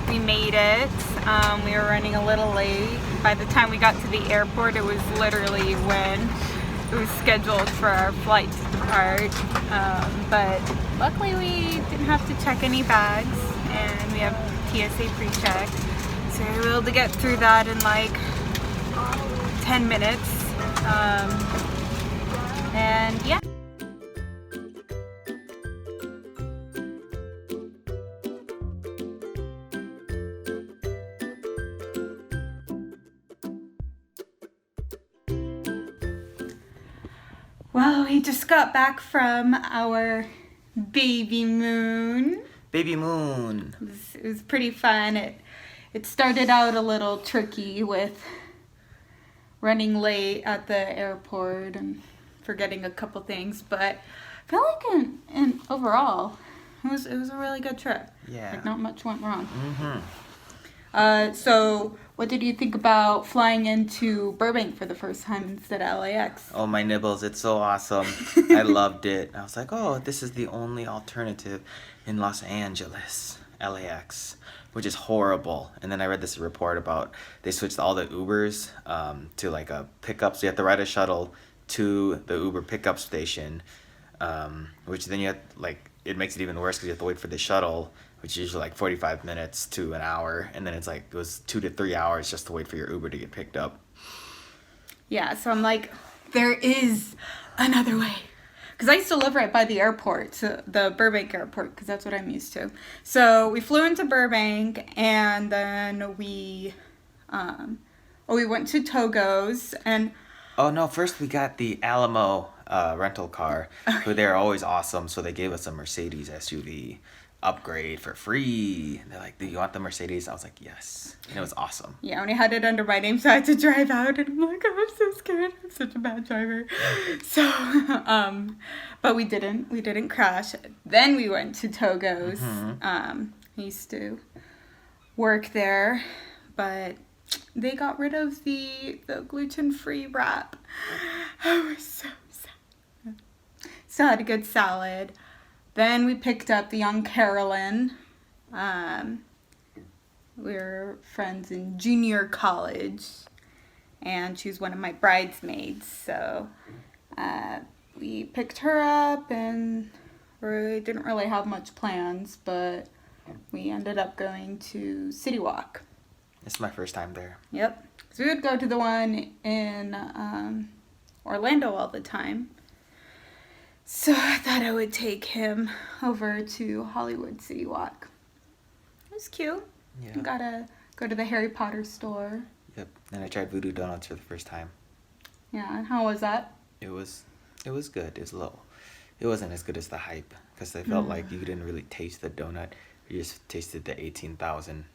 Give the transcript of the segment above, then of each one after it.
We made it. We were running a little late. By the time we got to the airport, it was literally when it was scheduled for our flight to depart. But luckily we didn't have to check any bags, and we have TSA pre-check. So we were able to get through that in like 10 minutes. And yeah. Well, we just got back from our baby moon. Baby moon. It was pretty fun. It started out a little tricky with running late at the airport and forgetting a couple things, but I feel like in overall, it was a really good trip. Yeah. Like not much went wrong. Mm-hmm. So what did you think about flying into Burbank for the first time instead of LAX? Oh, my nibbles. It's so awesome. I loved it. I was like, oh, this is the only alternative in Los Angeles, LAX, which is horrible. And then I read this report about they switched all the Ubers to like a pickup. So you have to ride a shuttle to the Uber pickup station, which then you have, like, it makes it even worse because you have to wait for the shuttle, which is usually like 45 minutes to an hour. And then it's like, it was 2 to 3 hours just to wait for your Uber to get picked up. Yeah, so I'm like, there is another way. Because I used to live right by the airport, so the Burbank airport, because that's what I'm used to. So we flew into Burbank, and then we went to Togos, and... Oh, no, first we got the Alamo rental car, who they're always awesome, so they gave us a Mercedes SUV upgrade for free. And they're like, do you want the Mercedes? I was like, yes. And it was awesome. Yeah, when I had it under my name, so I had to drive out, and I'm like, oh, I'm so scared. I'm such a bad driver. So, but we didn't crash. Then we went to Togos. I used to work there, but they got rid of the gluten-free wrap. I was so sad. Still had a good salad. Then we picked up the young Carolyn. We were friends in junior college, and she was one of my bridesmaids. So we picked her up, and we didn't really have much plans, but we ended up going to City Walk. It's my first time there. Yep. So we would go to the one in Orlando all the time. So I thought I would take him over to Hollywood City Walk. It was cute. Yeah. You gotta go to the Harry Potter store. Yep. And I tried Voodoo Donuts for the first time. Yeah, and how was that? It was good. It was low. It wasn't as good as the hype, because I felt like you didn't really taste the donut. You just tasted the 18,000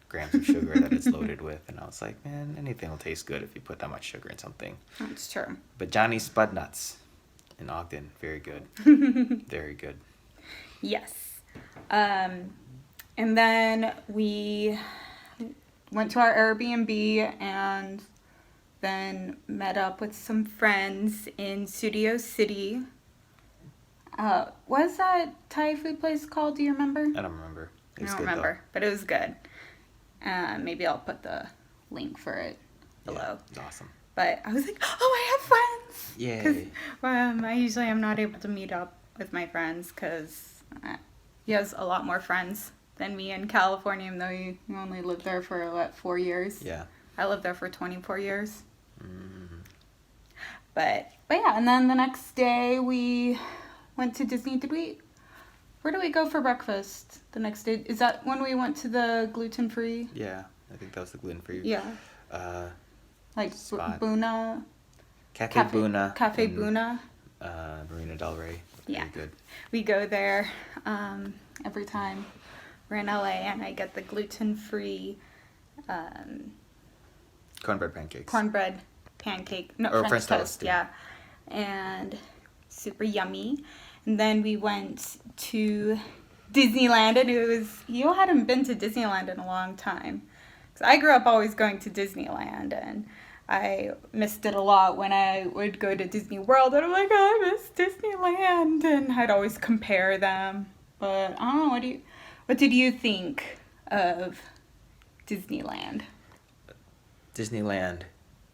grams of sugar that it's loaded with. And I was like, man, anything will taste good if you put that much sugar in something. That's true. But Johnny's Spud Nuts in Ogden, very good. Very good. Yes. And then we went to our Airbnb and then met up with some friends in Studio City. What's that Thai food place called? Do you remember? I don't remember. I don't remember, but it was good. Maybe I'll put the link for it below. Yeah, it's awesome. But I was like, oh, I have friends. Yay. I usually am not able to meet up with my friends because he has a lot more friends than me in California, even though you only lived there for, 4 years? Yeah. I lived there for 24 years. Mm-hmm. But yeah, and then the next day we went to Disney. Where did we go for breakfast the next day? Is that when we went to the gluten-free? Yeah, I think that was the gluten-free. Yeah. Like spot. Buna. Cafe Buna. Cafe Buna. Marina Del Rey. Very good. We go there every time we're in LA, and I get the gluten-free Cornbread pancakes. cornbread pancake. No, Or French French toast. toast, Yeah. And super yummy. And then we went to Disneyland, and you hadn't been to Disneyland in a long time. Because I grew up always going to Disneyland, and I missed it a lot when I would go to Disney World, and I'm like, oh, I miss Disneyland, and I'd always compare them. But I don't know, what did you think of Disneyland? Disneyland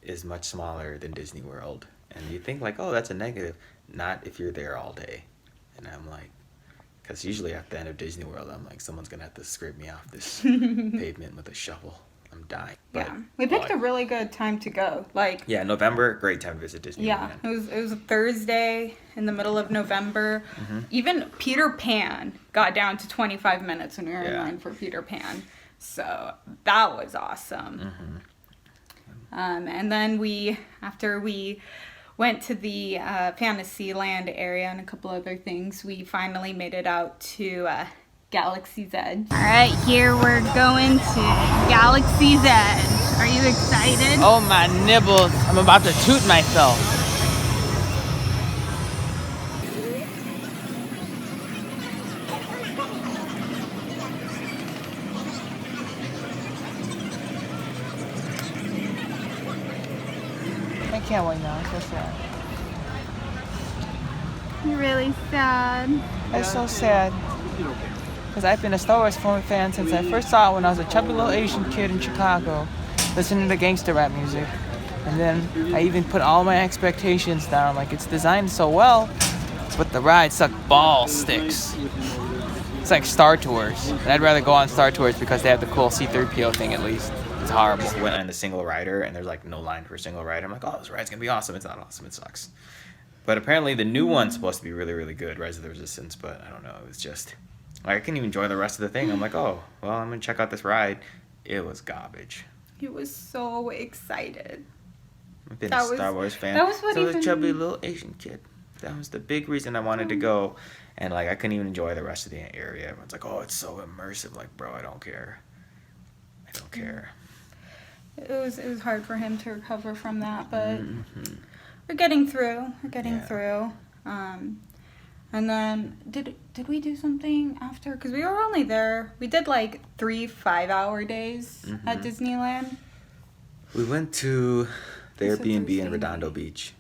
is much smaller than Disney World. And you think like, oh, that's a negative. Not if you're there all day. And I'm like, because usually at the end of Disney World, I'm like, someone's going to have to scrape me off this pavement with a shovel. I'm dying. Yeah, we picked a really good time to go. Like, yeah, November, great time to visit Disneyland. Yeah, it was a Thursday in the middle of November. Mm-hmm. Even Peter Pan got down to 25 minutes when we were in Yeah. line for Peter Pan. So that was awesome. Mm-hmm. And then after we went to the Fantasyland area and a couple other things, we finally made it out to Galaxy's Edge. All right, here we're going to Galaxy's Edge. Are you excited? Oh my nibbles, I'm about to toot myself. I can't wait now, it's so sad. You're really sad. It's so sad. Because I've been a Star Wars fan since I first saw it when I was a chubby little Asian kid in Chicago, listening to gangster rap music. And then I even put all my expectations down, like it's designed so well, but the rides suck ball sticks. It's like Star Tours. And I'd rather go on Star Tours because they have the cool C-3PO thing at least. It's horrible. I went on the single rider, and there's like no line for a single rider. I'm like, oh, this ride's going to be awesome. It's not awesome. It sucks. But apparently the new one's supposed to be really, really good, Rise of the Resistance, but I don't know. It was just... I couldn't even enjoy the rest of the thing. I'm like, oh, well, I'm going to check out this ride. It was garbage. He was so excited. I've been a Star Wars fan. That was what so I was a even- chubby little Asian kid. That was the big reason I wanted to go. And, like, I couldn't even enjoy the rest of the area. Everyone's like, oh, it's so immersive. Like, bro, I don't care. I don't care. It was hard for him to recover from that, but Mm-hmm. we're getting through. We're getting Yeah. through. And then did we do something after? Because we were only there. We did like 3 5-hour days at Disneyland. We went to the It's a Airbnb Thursday in Redondo night. Beach.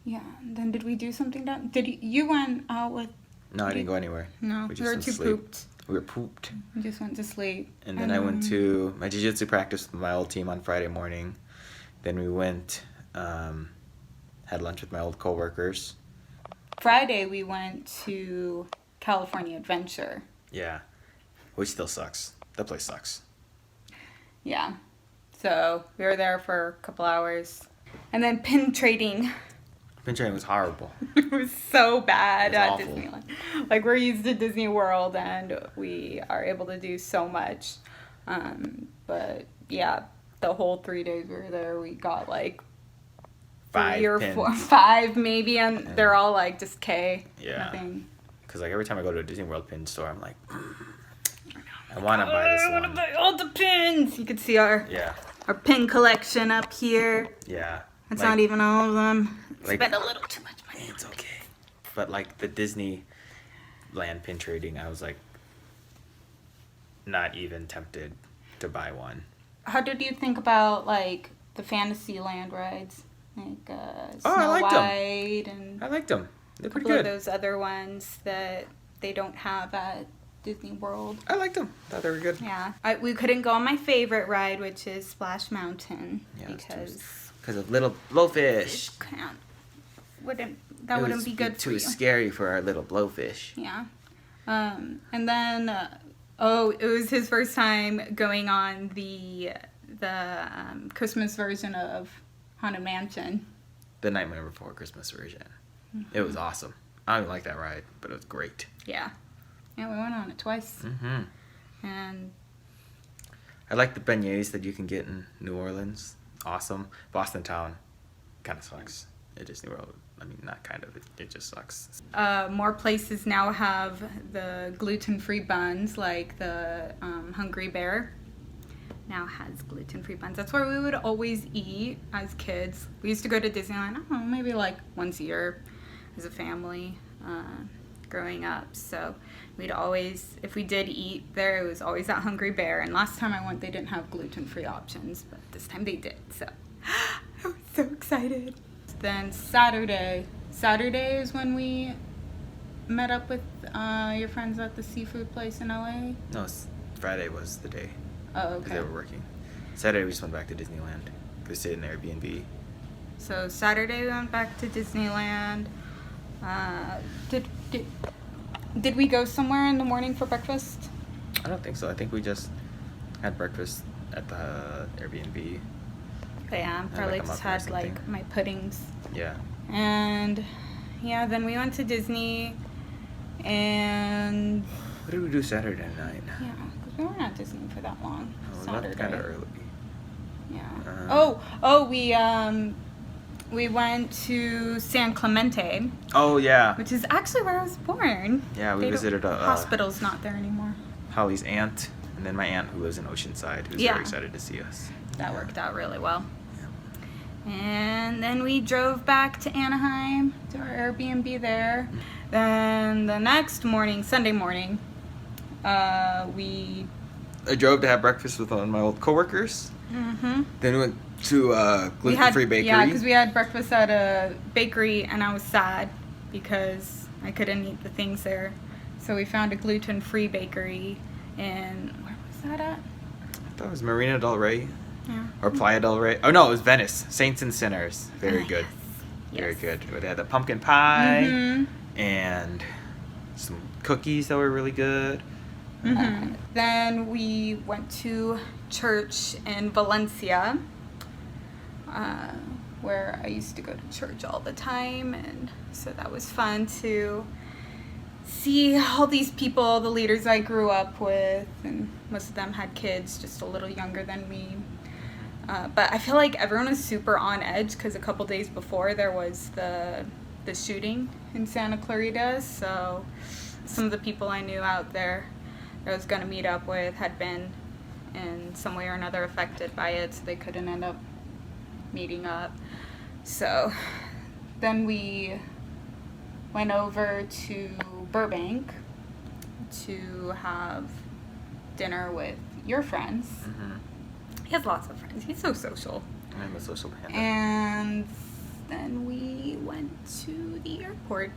Yeah. And then did we do something down? Did you went out with? No, I didn't go anywhere. No, We we just were went too to sleep. pooped. We were pooped. We just went to sleep. And then I went to my jiu-jitsu practice with my old team on Friday morning. Then we went, had lunch with my old coworkers. Friday we went to California Adventure. Yeah, which still sucks. That place sucks. Yeah. So we were there for a couple hours. And then pin trading. Pin trading was horrible. It was so bad It was at awful. Disneyland. Like, we're used to Disney World and we are able to do so much. But yeah, the whole 3 days we were there, we got like 5 3 or pins. 4, 5 maybe, and they're all like just K. Yeah. Nothing. Because like every time I go to a Disney World pin store, I'm like, I want to buy this I want to one. buy all the pins. You could see our Yeah, pin collection up here. yeah. It's Like, not even all of them. like- Spent a little too much money. It's okay. But like the Disneyland pin trading, I was like not even tempted to buy one. How did you think about like the Fantasyland rides, like Snow I liked 'em. White and I liked them. They're a pretty couple of good. those other ones that they don't have at Disney World? I liked them. Thought they were good. Yeah, we couldn't go on my favorite ride, which is Splash Mountain, Yeah, it's because of little blowfish. that wouldn't be good for too you. scary for our little blowfish. Yeah. And then, it was his first time going on the Christmas version of Haunted Mansion. The Nightmare Before Christmas version. It was awesome. I don't even like that ride, but it was great. Yeah. Yeah, we went on it twice. Mm-hmm. And I like the beignets that you can get in New Orleans. Awesome. Boston Town kind of sucks at Disney World. I mean, not kind of. It just sucks. more places now have the gluten-free buns, like the Hungry Bear now has gluten-free buns. That's where we would always eat as kids. We used to go to Disneyland, I don't know, maybe like once a year as a family growing up. So we'd always, if we did eat there, it was always at Hungry Bear. And last time I went, they didn't have gluten-free options, but this time they did. So I was so excited. Then Saturday is when we met up with your friends at the seafood place in LA. No, Friday was the day. Oh, because okay. they were working. Saturday we just went back to Disneyland. We stayed in the Airbnb. So Saturday we went back to Disneyland. Did we go somewhere in the morning for breakfast? I don't think so. I think we just had breakfast at the Airbnb. But yeah, Had, probably like, a just muffin or had like something. my puddings. Yeah. And yeah, then we went to Disney. And What did we do Saturday night? yeah, because we weren't at Disney for that long. We Saturday. left kind of early. Yeah. We went to San Clemente, Oh yeah. which is actually where I was born. Yeah, we They don't- visited hospital's not there anymore. Holly's aunt, and then my aunt who lives in Oceanside, who's Yeah. very excited to see us. That Yeah. worked out really well. And then we drove back to Anaheim to our Airbnb there. Then the next morning, Sunday morning, we. I drove to have breakfast with one of my old coworkers. Mm-hmm. Then we went to gluten-free bakery. Yeah, because we had breakfast at a bakery, and I was sad because I couldn't eat the things there. So we found a gluten-free bakery, and where was that at? I thought it was Marina Del Rey Yeah. or Playa del Rey. Oh no, it was Venice. Saints and Sinners. Very good. Very Yes. good. They had the pumpkin pie Mm-hmm. and some cookies that were really good. Mm-hmm. Then we went to church in Valencia, where I used to go to church all the time, and so that was fun to see all these people, the leaders I grew up with, and most of them had kids just a little younger than me. But I feel like everyone was super on edge because a couple days before there was the shooting in Santa Clarita, so some of the people I knew out there that I was going to meet up with had been in some way or another affected by it, so they couldn't end up meeting up. So then we went over to Burbank to have dinner with your friends. Mm-hmm. He has lots of friends. He's so social. I'm a social panda. And then we went to the airport